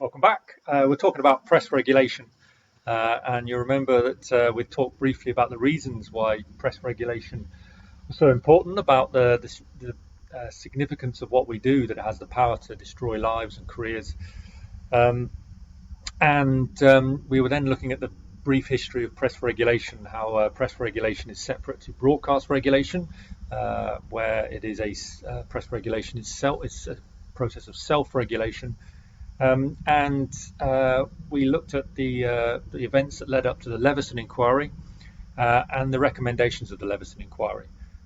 Welcome back. We're talking about press regulation, and you remember that we talked briefly about the reasons why press regulation was so important, about the significance of what we do, that it has the power to destroy lives and careers. And we were then looking at the brief history of press regulation, how press regulation is separate to broadcast regulation, where it is press regulation itself. It's a process of self-regulation. And we looked at the events that led up to the Leveson inquiry and the recommendations of the Leveson inquiry.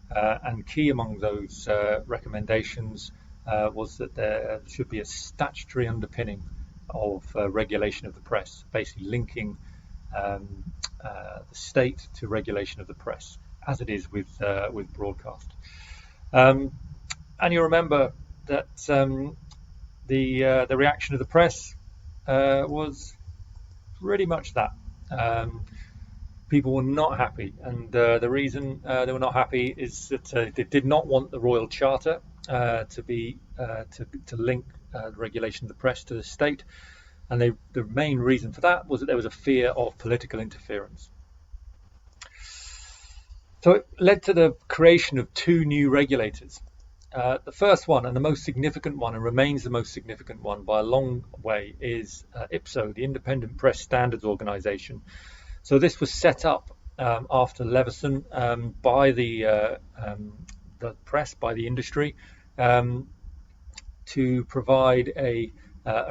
And key among those recommendations was that there should be a statutory underpinning of regulation of the press, basically linking the state to regulation of the press, as it is with broadcast. And you remember that the reaction of the press was pretty much that. People were not happy, and the reason they were not happy is that they did not want the Royal Charter to link the regulation of the press to the state, and the main reason for that was that there was a fear of political interference. So it led to the creation of two new regulators. The first one, and the most significant one, and remains the most significant one by a long way, is IPSO, the Independent Press Standards Organisation. So this was set up after Leveson by the press, by the industry, to provide a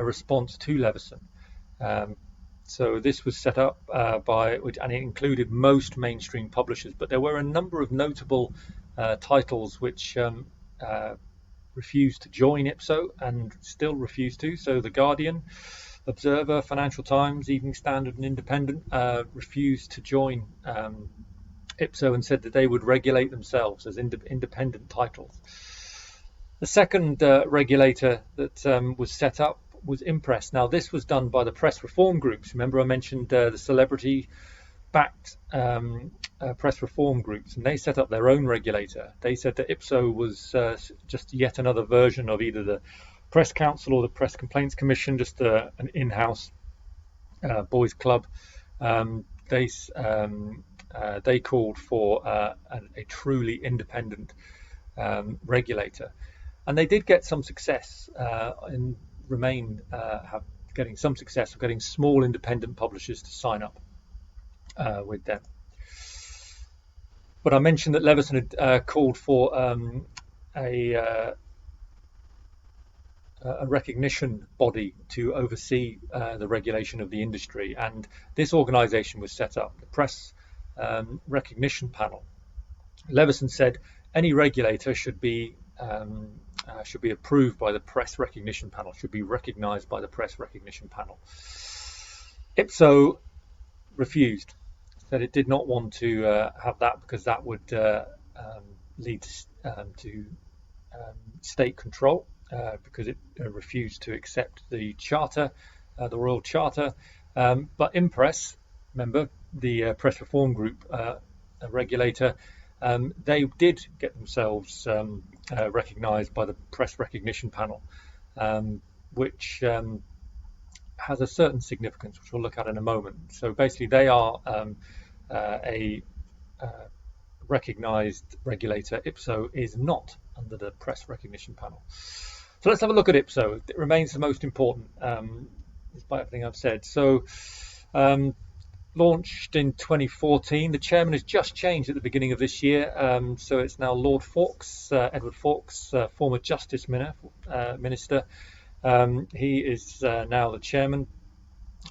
response to Leveson. So this was set up and it included most mainstream publishers, but there were a number of notable titles which refused to join IPSO and still refuse to. So The Guardian, Observer, Financial Times, Evening Standard and Independent refused to join IPSO and said that they would regulate themselves as independent titles. The second regulator that was set up was Impress. Now this was done by the press reform groups. Remember I mentioned the celebrity-backed press reform groups, and they set up their own regulator. They said that IPSO was just yet another version of either the Press Council or the Press Complaints Commission, just an in-house boys' club. They called for a truly independent regulator, and they did get some success and getting some success of getting small independent publishers to sign up with them. But I mentioned that Leveson had called for a recognition body to oversee the regulation of the industry, and this organisation was set up, the Press Recognition Panel. Leveson said any regulator should be approved by the Press Recognition Panel, should be recognised by the Press Recognition Panel. IPSO refused, said it did not want to have that because that would lead to state control, because it refused to accept the charter, the Royal Charter. But Impress, remember the press reform group, a regulator, they did get themselves recognised by the Press Recognition Panel, which has a certain significance, which we'll look at in a moment. So basically they are a recognised regulator. IPSO is not under the Press Recognition Panel. So let's have a look at IPSO. It remains the most important, despite everything I've said. So launched in 2014. The chairman has just changed at the beginning of this year. So it's now Lord Fawkes, Edward Fawkes, former Justice Minister. He is now the chairman.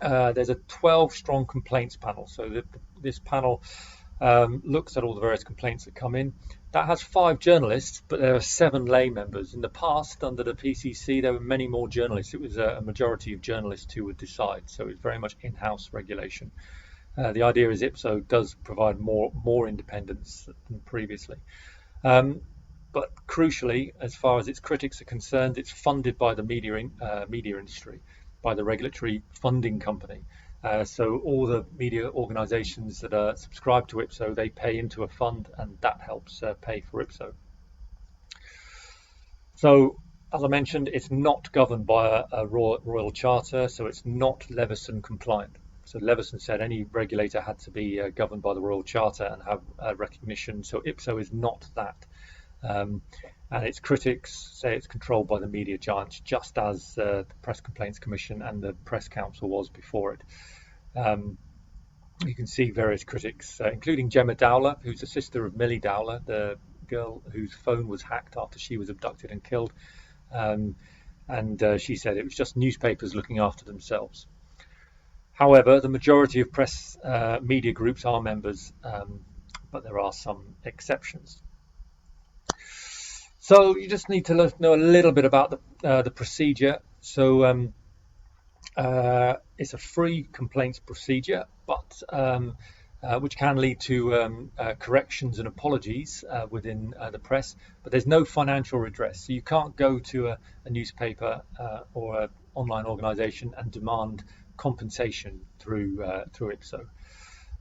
There's a 12-strong complaints panel. So this panel looks at all the various complaints that come in. That has 5 journalists, but there are 7 lay members. In the past, under the PCC, there were many more journalists. It was a majority of journalists who would decide. So it's very much in-house regulation. The idea is IPSO does provide more independence than previously. But crucially, as far as its critics are concerned, it's funded by the media industry, by the regulatory funding company. So all the media organisations that are subscribed to IPSO, they pay into a fund, and that helps pay for IPSO. So As I mentioned, it's not governed by a royal charter, so it's not Leveson compliant. So Leveson said any regulator had to be governed by the royal charter and have recognition. So IPSO is not that. And its critics say it's controlled by the media giants, just as the Press Complaints Commission and the Press Council was before it. You can see various critics, including Gemma Dowler, who's the sister of Millie Dowler, the girl whose phone was hacked after she was abducted and killed. And she said it was just newspapers looking after themselves. However, the majority of press media groups are members, but there are some exceptions. So you just need to know a little bit about the procedure. So it's a free complaints procedure, but which can lead to corrections and apologies within the press, but there's no financial redress. So you can't go to a newspaper or an online organisation and demand compensation through IPSO.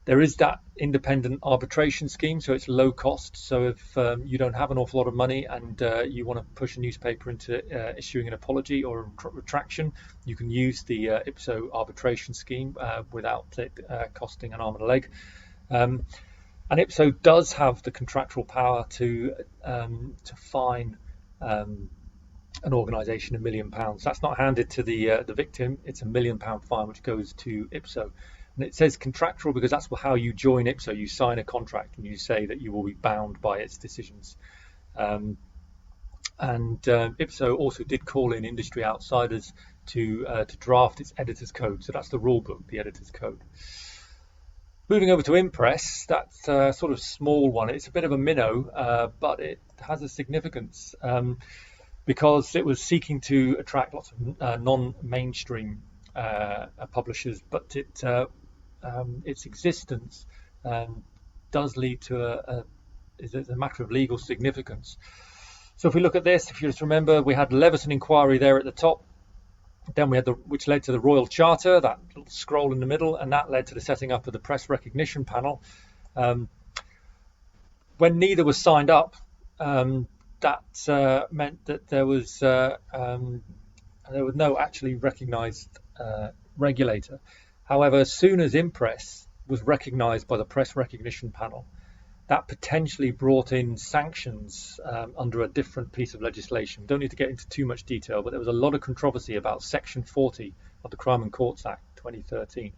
There is that independent arbitration scheme, so it's low cost. So if you don't have an awful lot of money and you want to push a newspaper into issuing an apology or a retraction, you can use the IPSO arbitration scheme without it costing an arm and a leg. And IPSO does have the contractual power to fine an organisation £1 million. That's not handed to the victim. It's £1 million fine which goes to IPSO. And it says contractual because that's how you join IPSO. You sign a contract and you say that you will be bound by its decisions. And IPSO also did call in industry outsiders to draft its editor's code. So that's the rule book, the editor's code. Moving over to Impress, that's a sort of small one. It's a bit of a minnow, but it has a significance because it was seeking to attract lots of non-mainstream publishers, but its existence does lead to a matter of legal significance. So if we look at this, if you just remember, we had Leveson inquiry there at the top. Then we had which led to the Royal Charter, that little scroll in the middle, and that led to the setting up of the Press Recognition Panel. When neither was signed up, that meant that there was no actually recognised regulator. However, as soon as Impress was recognised by the Press Recognition Panel, that potentially brought in sanctions under a different piece of legislation. Don't need to get into too much detail, but there was a lot of controversy about Section 40 of the Crime and Courts Act 2013.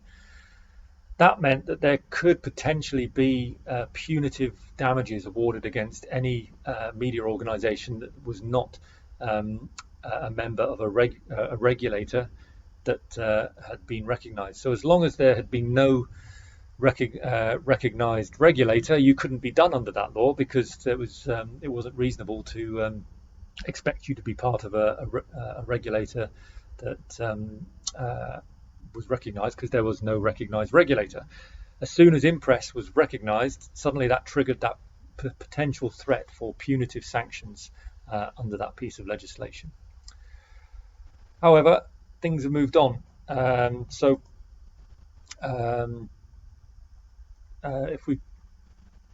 That meant that there could potentially be punitive damages awarded against any media organisation that was not a member of a regulator that had been recognised. So as long as there had been no recognised regulator, you couldn't be done under that law because it wasn't reasonable to expect you to be part of a regulator that was recognised because there was no recognised regulator. As soon as Impress was recognised, suddenly that triggered that potential threat for punitive sanctions under that piece of legislation. However, things have moved on. If we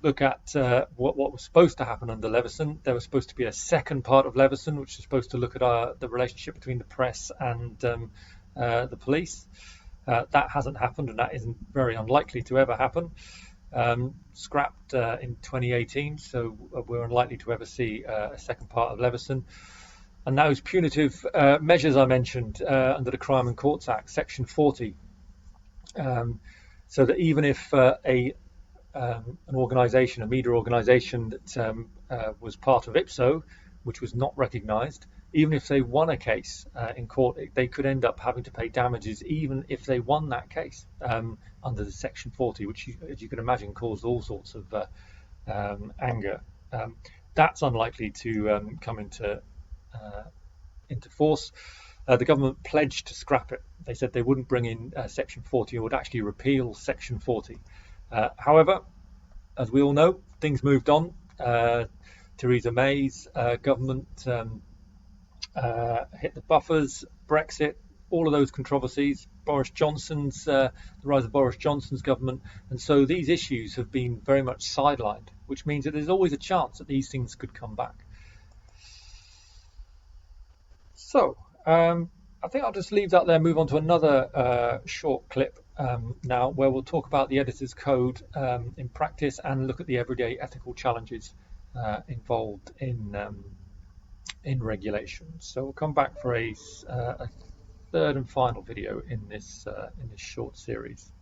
look at what was supposed to happen under Leveson, there was supposed to be a second part of Leveson, which is supposed to look at the relationship between the press and the police. That hasn't happened, and that isn't very unlikely to ever happen. Scrapped in 2018, so we're unlikely to ever see a second part of Leveson. And those punitive measures I mentioned under the Crime and Courts Act, Section 40, so that even if an organisation, a media organisation that was part of IPSO, which was not recognised, even if they won a case in court, they could end up having to pay damages even if they won that case under the Section 40, which, as you can imagine, caused all sorts of anger. That's unlikely to come into force. The government pledged to scrap it. They said they wouldn't bring in Section 40 or would actually repeal Section 40. However, as we all know, things moved on. Theresa May's government hit the buffers, Brexit, all of those controversies, the rise of Boris Johnson's government, and so these issues have been very much sidelined, which means that there's always a chance that these things could come back. So I think I'll just leave that there, move on to another short clip now, where we'll talk about the editor's code in practice and look at the everyday ethical challenges involved in regulation. So we'll come back for a third and final video in this short series.